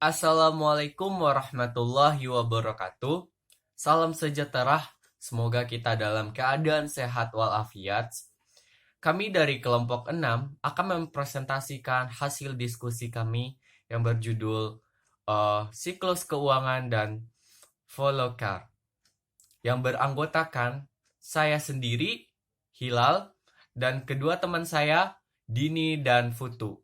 Assalamualaikum warahmatullahi wabarakatuh. Salam sejahtera, semoga kita dalam keadaan sehat walafiat. Kami dari kelompok 6 akan mempresentasikan hasil diskusi kami yang berjudul Siklus Keuangan dan Volcker, yang beranggotakan saya sendiri, Hilal, dan kedua teman saya, Dini dan Futu.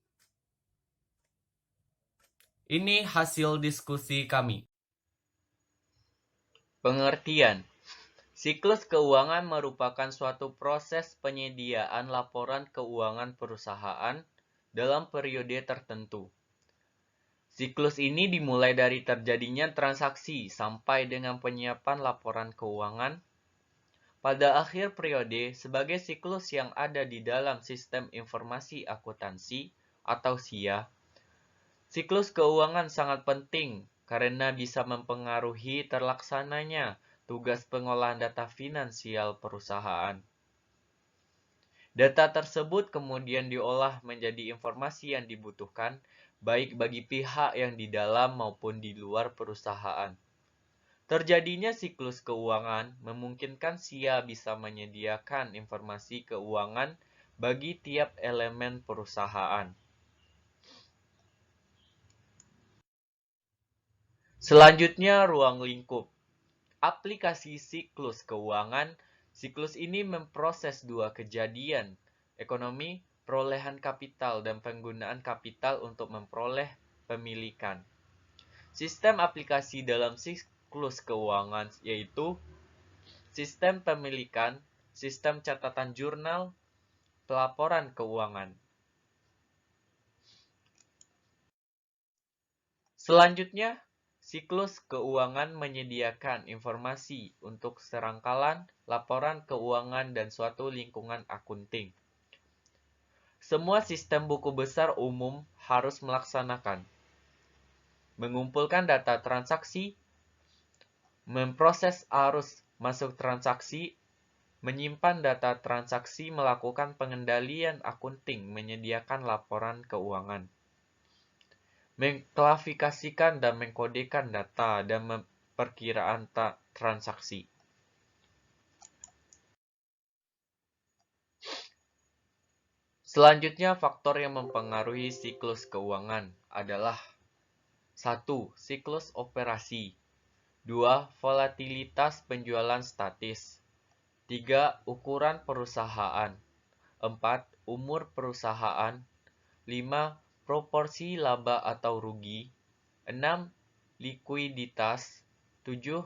Ini hasil diskusi kami. Pengertian. Siklus keuangan merupakan suatu proses penyediaan laporan keuangan perusahaan dalam periode tertentu. Siklus ini dimulai dari terjadinya transaksi sampai dengan penyiapan laporan keuangan pada akhir periode sebagai siklus yang ada di dalam Sistem Informasi Akuntansi atau SIA. Siklus keuangan sangat penting karena bisa mempengaruhi terlaksananya tugas pengolahan data finansial perusahaan. Data tersebut kemudian diolah menjadi informasi yang dibutuhkan baik bagi pihak yang di dalam maupun di luar perusahaan. Terjadinya siklus keuangan memungkinkan SIA bisa menyediakan informasi keuangan bagi tiap elemen perusahaan. Selanjutnya, ruang lingkup. Aplikasi siklus keuangan. Siklus ini memproses dua kejadian, ekonomi, perolehan kapital, dan penggunaan kapital untuk memperoleh pemilikan. Sistem aplikasi dalam siklus keuangan yaitu sistem pemilikan, sistem catatan jurnal, pelaporan keuangan. Selanjutnya, siklus keuangan menyediakan informasi untuk serangkaian laporan keuangan dan suatu lingkungan akunting. Semua sistem buku besar umum harus melaksanakan mengumpulkan data transaksi, memproses arus masuk transaksi, menyimpan data transaksi, melakukan pengendalian akunting, menyediakan laporan keuangan, mengklasifikasikan dan mengkodekan data, dan perkiraan transaksi. Selanjutnya, faktor yang mempengaruhi siklus keuangan adalah 1. Siklus operasi. 2. Volatilitas penjualan statis. 3. Ukuran perusahaan. 4. Umur perusahaan. 5. Proporsi laba atau rugi. 6. Likuiditas. 7.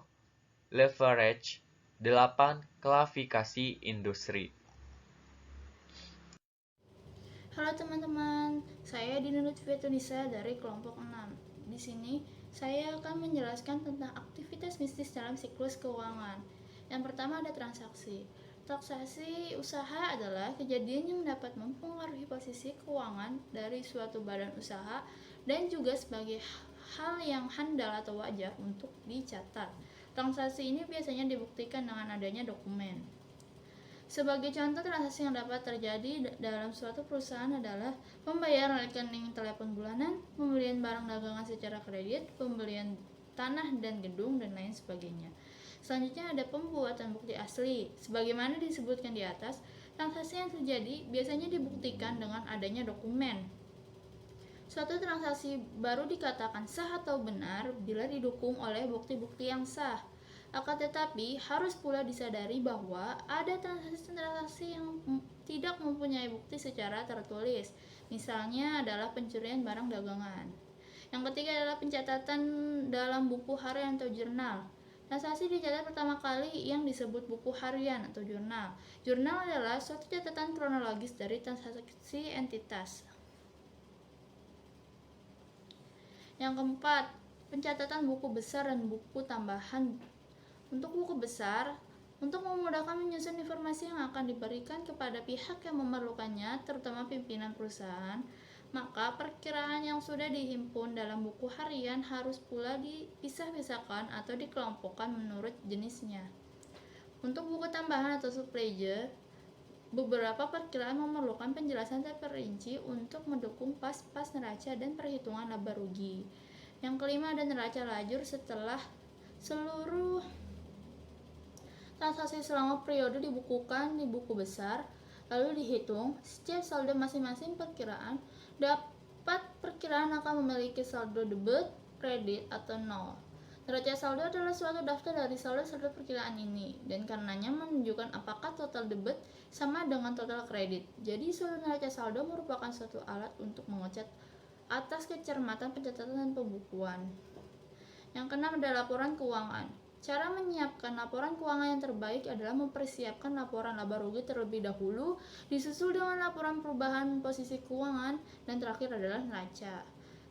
Leverage. 8. Klasifikasi industri. Halo teman-teman, saya Dina Lutfia Tunisa dari kelompok 6. Di sini saya akan menjelaskan tentang aktivitas bisnis dalam siklus keuangan. Yang pertama ada transaksi. Transaksi usaha adalah kejadian yang dapat mempengaruhi posisi keuangan dari suatu badan usaha dan juga sebagai hal yang handal atau wajar untuk dicatat. Transaksi ini biasanya dibuktikan dengan adanya dokumen. Sebagai contoh transaksi yang dapat terjadi dalam suatu perusahaan adalah pembayaran rekening telepon bulanan, pembelian barang dagangan secara kredit, pembelian tanah dan gedung, dan lain sebagainya. Selanjutnya ada pembuatan bukti asli. Sebagaimana disebutkan di atas, transaksi yang terjadi biasanya dibuktikan dengan adanya dokumen. Suatu transaksi baru dikatakan sah atau benar bila didukung oleh bukti-bukti yang sah. Akan tetapi, harus pula disadari bahwa ada transaksi-transaksi yang tidak mempunyai bukti secara tertulis. Misalnya adalah pencurian barang dagangan. Yang ketiga adalah pencatatan dalam buku harian atau jurnal. Transaksi dicatat pertama kali yang disebut buku harian atau jurnal. Jurnal adalah suatu catatan kronologis dari transaksi entitas. Yang keempat, pencatatan buku besar dan buku tambahan. Untuk buku besar, untuk memudahkan menyusun informasi yang akan diberikan kepada pihak yang memerlukannya, terutama pimpinan perusahaan, maka perkiraan yang sudah dihimpun dalam buku harian harus pula dipisah-pisahkan atau dikelompokkan menurut jenisnya. Untuk buku tambahan atau subledger, beberapa perkiraan memerlukan penjelasan terperinci untuk mendukung pas-pas neraca dan perhitungan laba rugi. Yang kelima ada neraca lajur setelah seluruh transaksi selama periode dibukukan di buku besar, lalu dihitung, setiap saldo masing-masing perkiraan dapat perkiraan akan memiliki saldo debit, kredit, atau nol. Neraca saldo adalah suatu daftar dari saldo-saldo perkiraan ini, dan karenanya menunjukkan apakah total debit sama dengan total kredit. Jadi suatu neraca saldo merupakan suatu alat untuk mengecek atas kecermatan pencatatan dan pembukuan. Yang keenam adalah laporan keuangan. Cara menyiapkan laporan keuangan yang terbaik adalah mempersiapkan laporan laba rugi terlebih dahulu, disusul dengan laporan perubahan posisi keuangan, dan terakhir adalah neraca.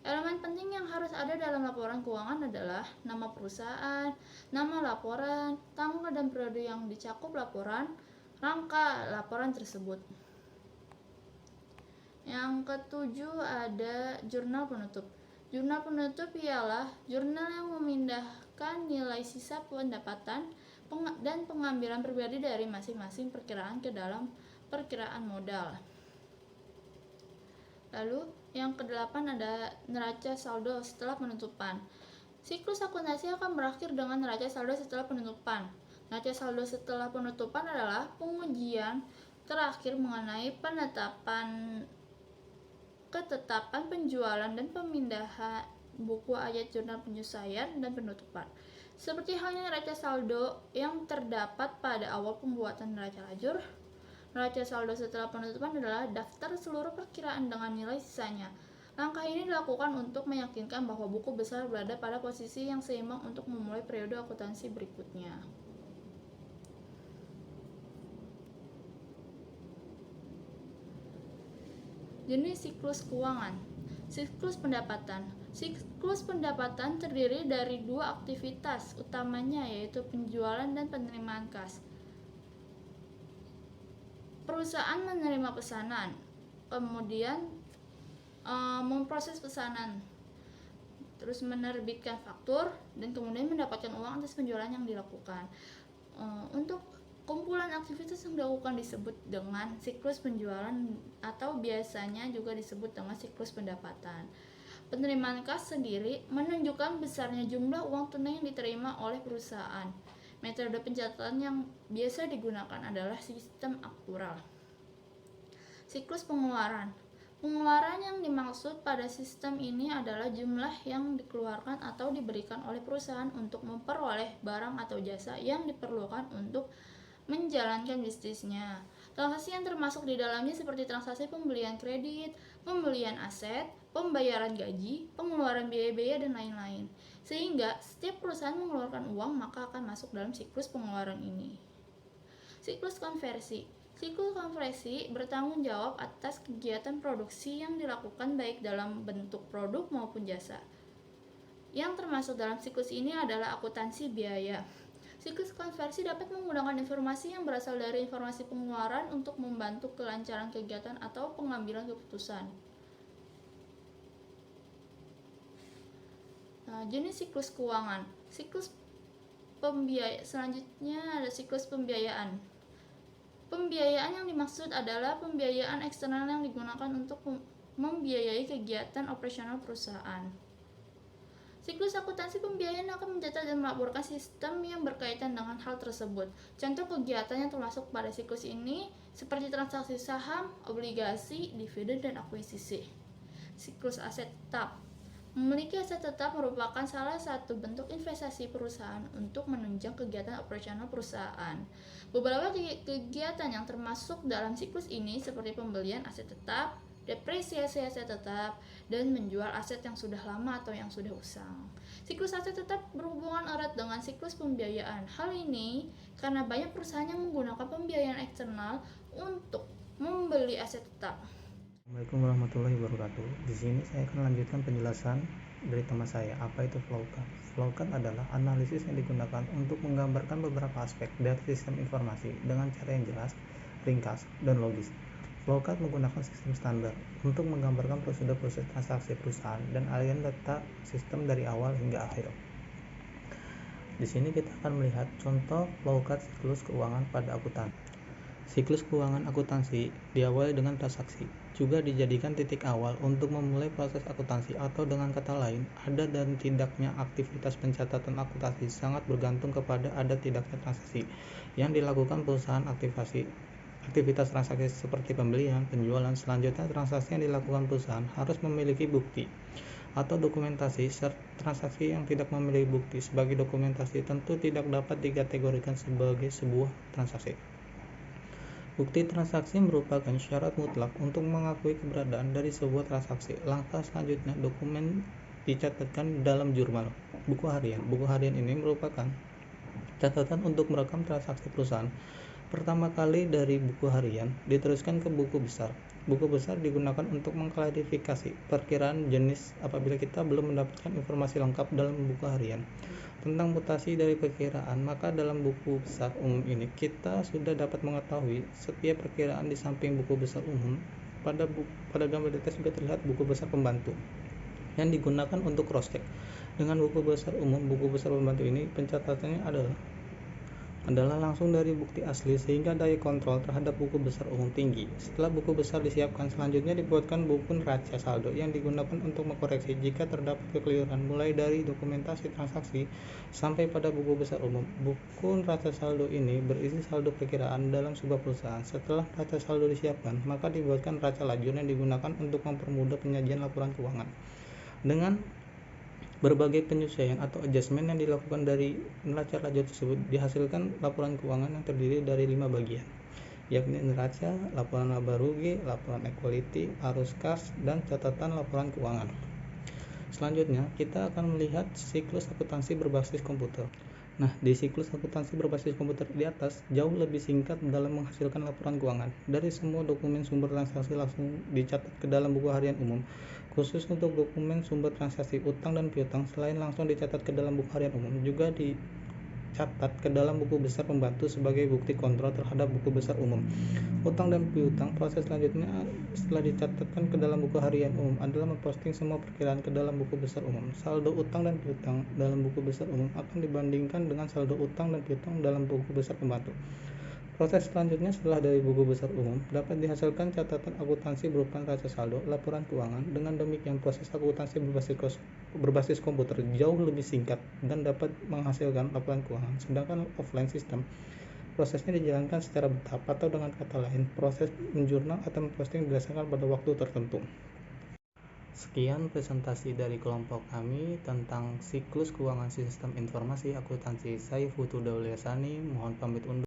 Elemen penting yang harus ada dalam laporan keuangan adalah nama perusahaan, nama laporan, tanggal dan periode yang dicakup laporan, rangka laporan tersebut. Yang ketujuh ada jurnal penutup. Jurnal penutup ialah jurnal yang memindahkan nilai sisa pendapatan dan pengambilan pribadi dari masing-masing perkiraan ke dalam perkiraan modal. Lalu yang kedelapan ada neraca saldo setelah penutupan. Siklus akuntansi akan berakhir dengan neraca saldo setelah penutupan. Neraca saldo setelah penutupan adalah pengujian terakhir mengenai ketetapan penjualan dan pemindahan buku ayat jurnal penyesuaian dan penutupan. Seperti halnya neraca saldo yang terdapat pada awal pembuatan neraca lajur, neraca saldo setelah penutupan adalah daftar seluruh perkiraan dengan nilai sisanya. Langkah ini dilakukan untuk meyakinkan bahwa buku besar berada pada posisi yang seimbang untuk memulai periode akuntansi berikutnya. Jenis siklus keuangan. Siklus pendapatan. Siklus pendapatan terdiri dari dua aktivitas utamanya, yaitu penjualan dan penerimaan kas. Perusahaan menerima pesanan, kemudian memproses pesanan, terus menerbitkan faktur, dan kemudian mendapatkan uang atas penjualan yang dilakukan. Untuk kumpulan aktivitas yang dilakukan disebut dengan siklus penjualan atau biasanya juga disebut dengan siklus pendapatan. Penerimaan kas sendiri menunjukkan besarnya jumlah uang tunai yang diterima oleh perusahaan. Metode pencatatan yang biasa digunakan adalah sistem aktural. Siklus pengeluaran. Pengeluaran yang dimaksud pada sistem ini adalah jumlah yang dikeluarkan atau diberikan oleh perusahaan untuk memperoleh barang atau jasa yang diperlukan untuk menjalankan bisnisnya. Transaksi yang termasuk di dalamnya seperti transaksi pembelian kredit, pembelian aset, pembayaran gaji, pengeluaran biaya-biaya, dan lain-lain. Sehingga setiap perusahaan mengeluarkan uang maka akan masuk dalam siklus pengeluaran ini. Siklus konversi. Siklus konversi bertanggung jawab atas kegiatan produksi yang dilakukan baik dalam bentuk produk maupun jasa. Yang termasuk dalam siklus ini adalah akuntansi biaya. Siklus konversi dapat menggunakan informasi yang berasal dari informasi pengeluaran untuk membantu kelancaran kegiatan atau pengambilan keputusan. Jenis siklus keuangan. Selanjutnya ada siklus pembiayaan. Pembiayaan yang dimaksud adalah pembiayaan eksternal yang digunakan untuk membiayai kegiatan operasional perusahaan. Siklus akuntansi pembiayaan akan mencatat dan melaporkan sistem yang berkaitan dengan hal tersebut. Contoh kegiatan yang termasuk pada siklus ini seperti transaksi saham, obligasi, dividen, dan akuisisi. Siklus aset tetap. Memiliki aset tetap merupakan salah satu bentuk investasi perusahaan untuk menunjang kegiatan operasional perusahaan. Beberapa kegiatan yang termasuk dalam siklus ini seperti pembelian aset tetap, depresiasi aset tetap, dan menjual aset yang sudah lama atau yang sudah usang. Siklus aset tetap berhubungan erat dengan siklus pembiayaan. Hal ini karena banyak perusahaan yang menggunakan pembiayaan eksternal untuk membeli aset tetap. Assalamualaikum warahmatullahi wabarakatuh. Di sini saya akan lanjutkan penjelasan dari tema saya, apa itu flowchart. Flowchart adalah analisis yang digunakan untuk menggambarkan beberapa aspek dari sistem informasi dengan cara yang jelas, ringkas, dan logis. Flowchart menggunakan sistem standar untuk menggambarkan prosedur-prosedur transaksi perusahaan dan aliran data sistem dari awal hingga akhir. Di sini kita akan melihat contoh flowchart siklus keuangan pada akuntansi. Siklus keuangan akuntansi diawali dengan transaksi, juga dijadikan titik awal untuk memulai proses akuntansi, atau dengan kata lain, ada dan tidaknya aktivitas pencatatan akuntansi sangat bergantung kepada ada tidaknya transaksi yang dilakukan perusahaan. Aktivitas transaksi seperti pembelian, penjualan. Selanjutnya, transaksi yang dilakukan perusahaan harus memiliki bukti atau dokumentasi. Transaksi yang tidak memiliki bukti sebagai dokumentasi tentu tidak dapat dikategorikan sebagai sebuah transaksi. Bukti transaksi merupakan syarat mutlak untuk mengakui keberadaan dari sebuah transaksi. Langkah selanjutnya, dokumen dicatatkan dalam jurnal buku harian. Buku harian ini merupakan catatan untuk merekam transaksi perusahaan. Pertama kali dari buku harian diteruskan ke buku besar. Buku besar digunakan untuk mengklarifikasi perkiraan jenis apabila kita belum mendapatkan informasi lengkap dalam buku harian tentang mutasi dari perkiraan, maka dalam buku besar umum ini kita sudah dapat mengetahui setiap perkiraan. Di samping buku besar umum, pada gambar di atas juga terlihat buku besar pembantu yang digunakan untuk cross check dengan buku besar umum. Buku besar pembantu ini pencatatannya adalah langsung dari bukti asli, sehingga daya kontrol terhadap buku besar umum tinggi. Setelah buku besar disiapkan, selanjutnya dibuatkan buku neraca saldo yang digunakan untuk mengkoreksi jika terdapat kekeliruan, mulai dari dokumentasi transaksi sampai pada buku besar umum. Buku neraca saldo ini berisi saldo perkiraan dalam sebuah perusahaan. Setelah neraca saldo disiapkan, maka dibuatkan neraca lajur yang digunakan untuk mempermudah penyajian laporan keuangan. Dengan berbagai penyesuaian atau adjustment yang dilakukan dari neraca lajur tersebut, dihasilkan laporan keuangan yang terdiri dari 5 bagian, yakni neraca, laporan laba rugi, laporan equity, arus kas, dan catatan laporan keuangan. Selanjutnya, kita akan melihat siklus akuntansi berbasis komputer. Nah, di siklus akuntansi berbasis komputer di atas jauh lebih singkat dalam menghasilkan laporan keuangan. Dari semua dokumen sumber transaksi langsung dicatat ke dalam buku harian umum. Khusus untuk dokumen sumber transaksi utang dan piutang, selain langsung dicatat ke dalam buku harian umum, juga dicatat ke dalam buku besar pembantu sebagai bukti kontrol terhadap buku besar umum. Utang dan piutang, proses selanjutnya setelah dicatatkan ke dalam buku harian umum adalah memposting semua perkiraan ke dalam buku besar umum. Saldo utang dan piutang dalam buku besar umum akan dibandingkan dengan saldo utang dan piutang dalam buku besar pembantu. Proses selanjutnya setelah dari buku besar umum dapat dihasilkan catatan akuntansi berupa neraca saldo, laporan keuangan. Dengan demikian, proses akuntansi berbasis komputer jauh lebih singkat dan dapat menghasilkan laporan keuangan. Sedangkan offline system, prosesnya dijalankan secara bertahap, atau dengan kata lain, proses menjurnal atau memposting berdasarkan pada waktu tertentu. Sekian presentasi dari kelompok kami tentang siklus keuangan sistem informasi akuntansi. Saya Putu Dauliasani, mohon pamit undur.